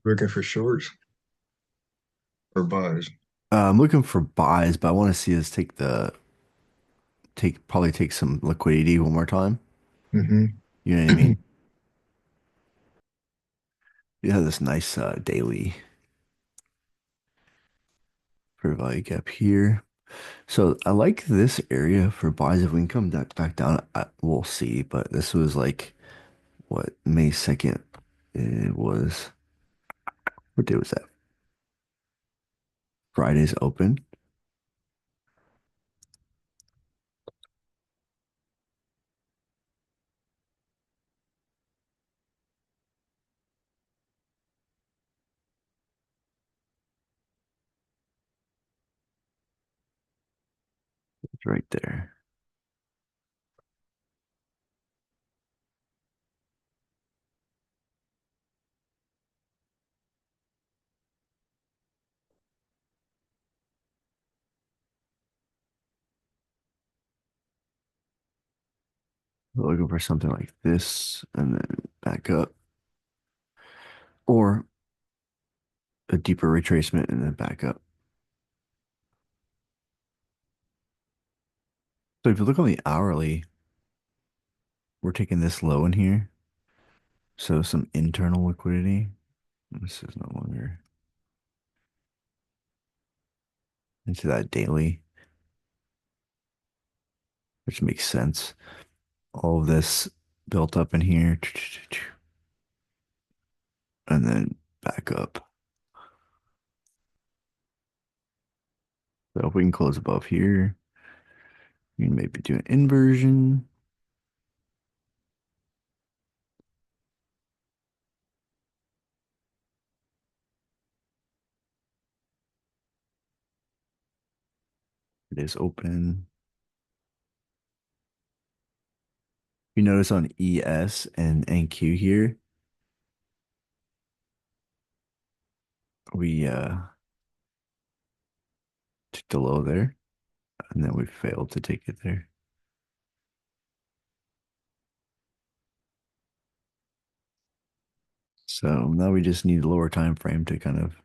Looking for shorts or buys. I'm looking for buys, but I want to see us probably take some liquidity one more time. Mm-hmm. You know what I mean? You have this nice daily for value gap here. So I like this area for buys. If we can come back down, we'll see. But this was like what May 2nd it was. What day was that? Friday's open. It's right there. We're looking for something like this and then back up, or a deeper retracement and then back up. So if you look on the hourly, we're taking this low in here. So some internal liquidity. This is no longer into that daily, which makes sense. All of this built up in here and then back up. So if we can close above here, you can maybe do an inversion. It is open. You notice on ES and NQ here, we took the low there and then we failed to take it there. So now we just need a lower time frame to kind of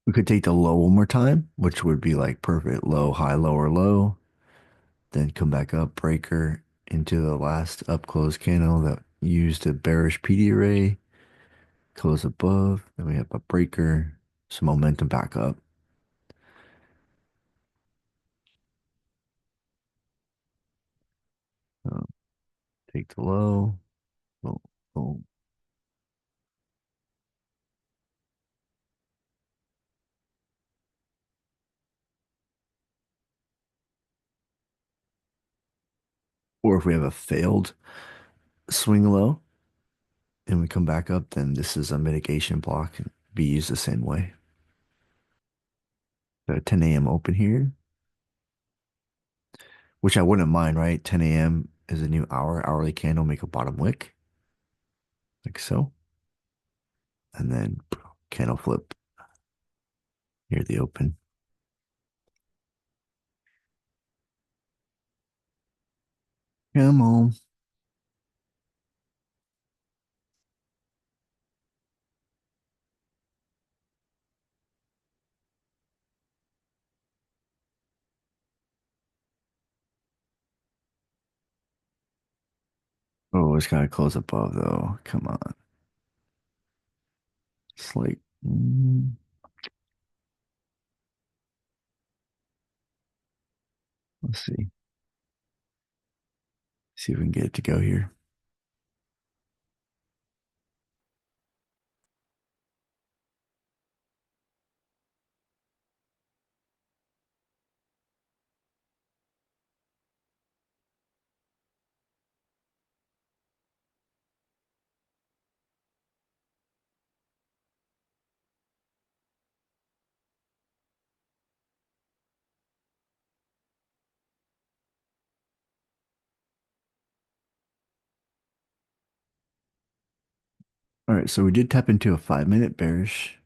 we could take the low one more time, which would be like perfect low, high, lower, low, then come back up, breaker into the last up close candle that used a bearish PD array, close above, then we have a breaker, some momentum back up. So take the low, boom, boom. Or if we have a failed swing low and we come back up, then this is a mitigation block and be used the same way. So 10 a.m. open here, which I wouldn't mind, right? 10 a.m. is a new hourly candle, make a bottom wick, like so. And then candle flip near the open. Come on. Oh, it's gotta close above though. Come on. It's like, let's see. See if we can get it to go here. All right, so we did tap into a 5 minute bearish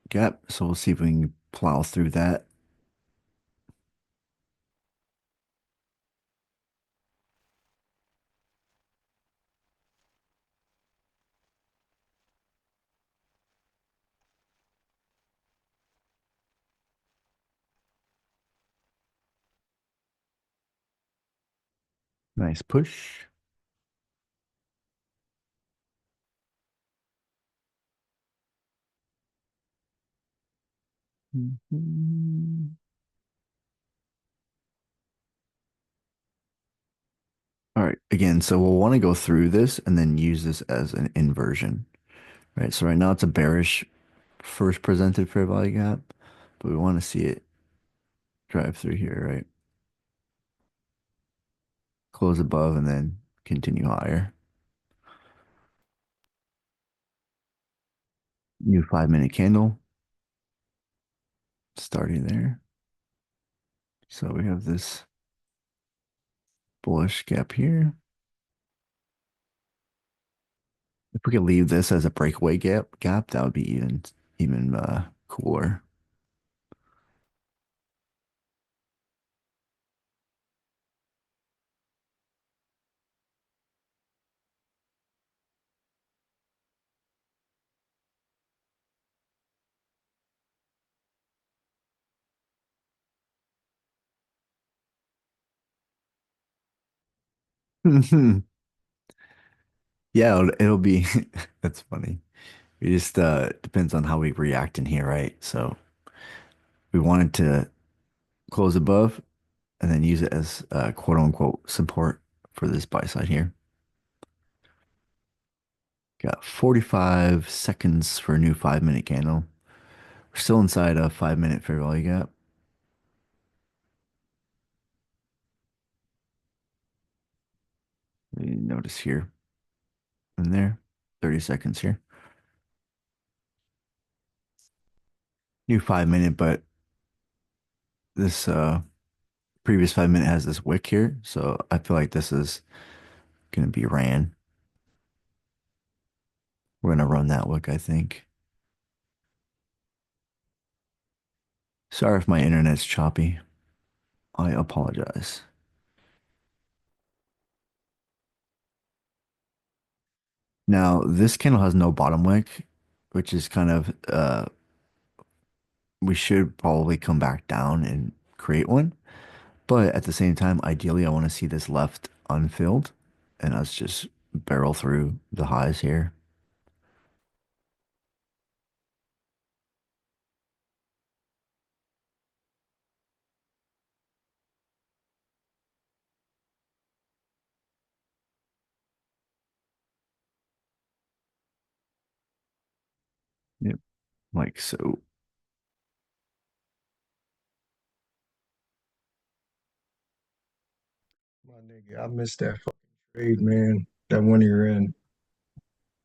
gap. So we'll see if we can plow through that. Nice push. Mhm. All right. Again, so we'll want to go through this and then use this as an inversion, right? So right now it's a bearish first presented fair value gap, but we want to see it drive through here, right? Close above and then continue higher. New 5 minute candle starting there. So we have this bullish gap here. If we could leave this as a breakaway gap, that would be even cooler. Yeah, it'll be that's funny. It just depends on how we react in here, right? So we wanted to close above and then use it as quote unquote support for this buy side here. Got 45 seconds for a new 5 minute candle. We're still inside a 5 minute fair value gap. You notice here and there, 30 seconds here. New 5 minute, but this previous 5 minute has this wick here. So I feel like this is gonna be ran. We're gonna run that wick, I think. Sorry if my internet's choppy. I apologize. Now, this candle has no bottom wick, which is kind of we should probably come back down and create one. But at the same time, ideally, I want to see this left unfilled and us just barrel through the highs here. Yep, like so. My nigga, I missed that fucking trade, man. That one you're in.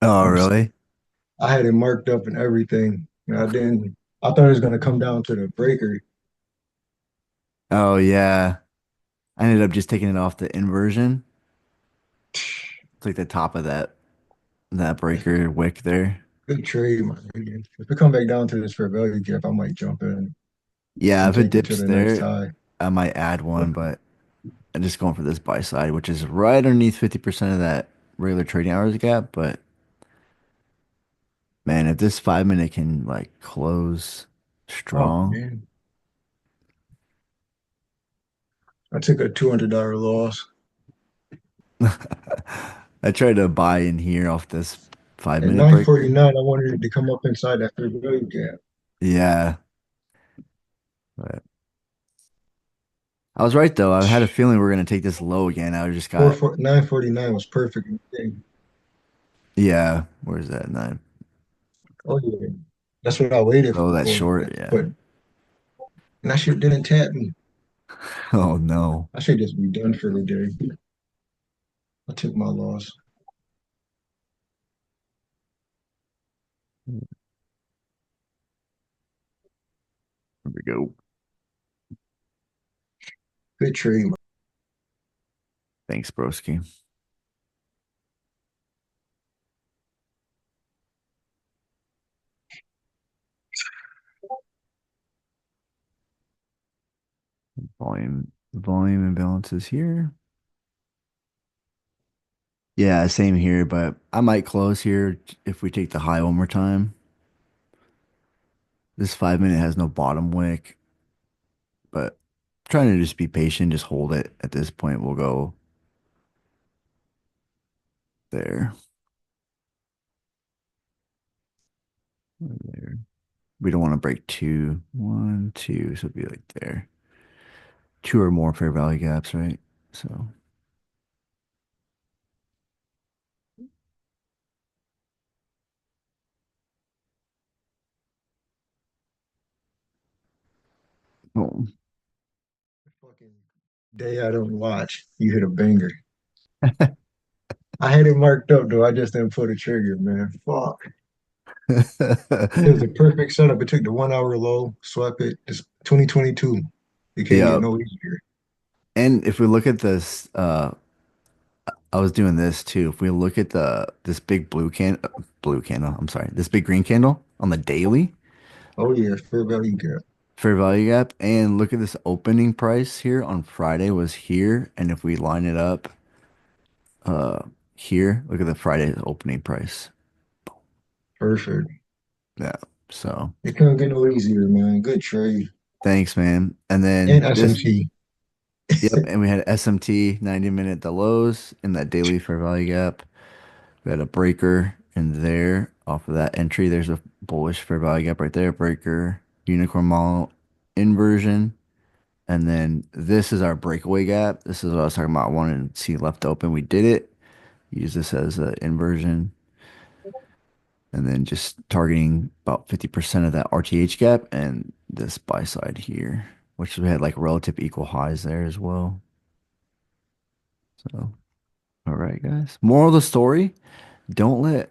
Oh, I'm s- really? I had it marked up and everything. And I didn't. I thought it was gonna come down to the breaker. Oh, yeah. I ended up just taking it off the inversion. It's like the top of that That's breaker wick there. good trade, my nigga. If it come back down to this fair value gap, I might jump in Yeah, and if it take it to dips the next there, high. I might add one, but I'm just going for this buy side, which is right underneath 50% of that regular trading hours gap. But man, if this 5 minute can like close Oh strong, man, I took a $200 loss I tried to buy in here off this five at minute breaker. 9:49. I wanted it to come up inside that fair value gap. Yeah, but I was right though. I had a feeling we were gonna take this low again. I just got 9:49 was perfect. yeah. Where's that nine? Oh yeah, that's what I waited Oh, that for. short. Yeah. But and that shit didn't tap me. Oh no. I should just be done for the day. I took my loss. Here we go. Good trade. Thanks, broski. Volume imbalances here. Yeah, same here, but I might close here if we take the high one more time. This 5 minute has no bottom wick, but trying to just be patient, just hold it. At this point, we'll go. there. There. We don't want to break two. One, two. So it'd be like there. Two or more fair value gaps, right? So, boom. Fucking day I don't watch, you hit a banger. I had it marked up though. I just didn't pull the trigger, man. Fuck. It was a perfect setup. It took the 1 hour low, swept it. It's 2022. It can't get Yeah. no easier. And if we look at this, I was doing this too. If we look at the this big blue candle, I'm sorry, this big green candle on the daily Oh yeah, fair value gap. fair value gap, and look at this opening price here on Friday was here, and if we line it up uh here, look at the Friday opening price. Perfect. Yeah. So It couldn't get no easier, man. Good trade. thanks, man. And And then this, SMT. yep, and we had SMT 90-minute the lows in that daily fair value gap. We had a breaker in there off of that entry. There's a bullish fair value gap right there. Breaker, unicorn model inversion. And then this is our breakaway gap. This is what I was talking about. I wanted to see left open. We did it. Use this as an inversion. And then just targeting about 50% of that RTH gap and this buy side here, which we had like relative equal highs there as well. So, all right, guys. Moral of the story, don't let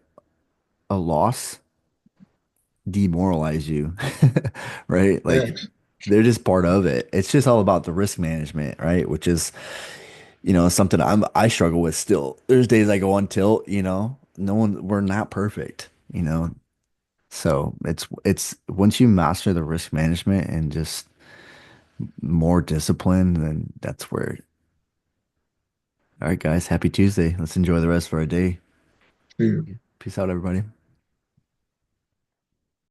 a loss demoralize you, right? Like Thanks. they're just part of it. It's just all about the risk management, right? Which is, something I struggle with still. There's days I go on tilt, we're not perfect, So it's once you master the risk management and just more discipline, then that's where. All right, guys, happy Tuesday. Let's enjoy the rest of our day. See you. Peace out, everybody.